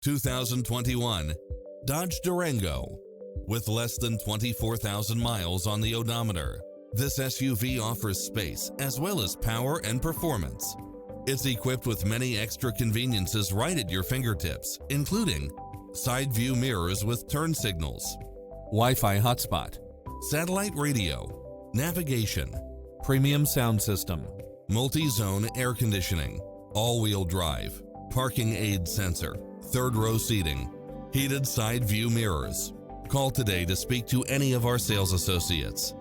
2021 Dodge Durango. With less than 24,000 miles on the odometer, this SUV offers space as well as power and performance. It's equipped with many extra conveniences right at your fingertips, including side view mirrors with turn signals, Wi-Fi hotspot, satellite radio, navigation, premium sound system, multi-zone air conditioning, all-wheel drive, parking aid sensor, third-row seating, heated side view mirrors. Call today to speak to any of our sales associates.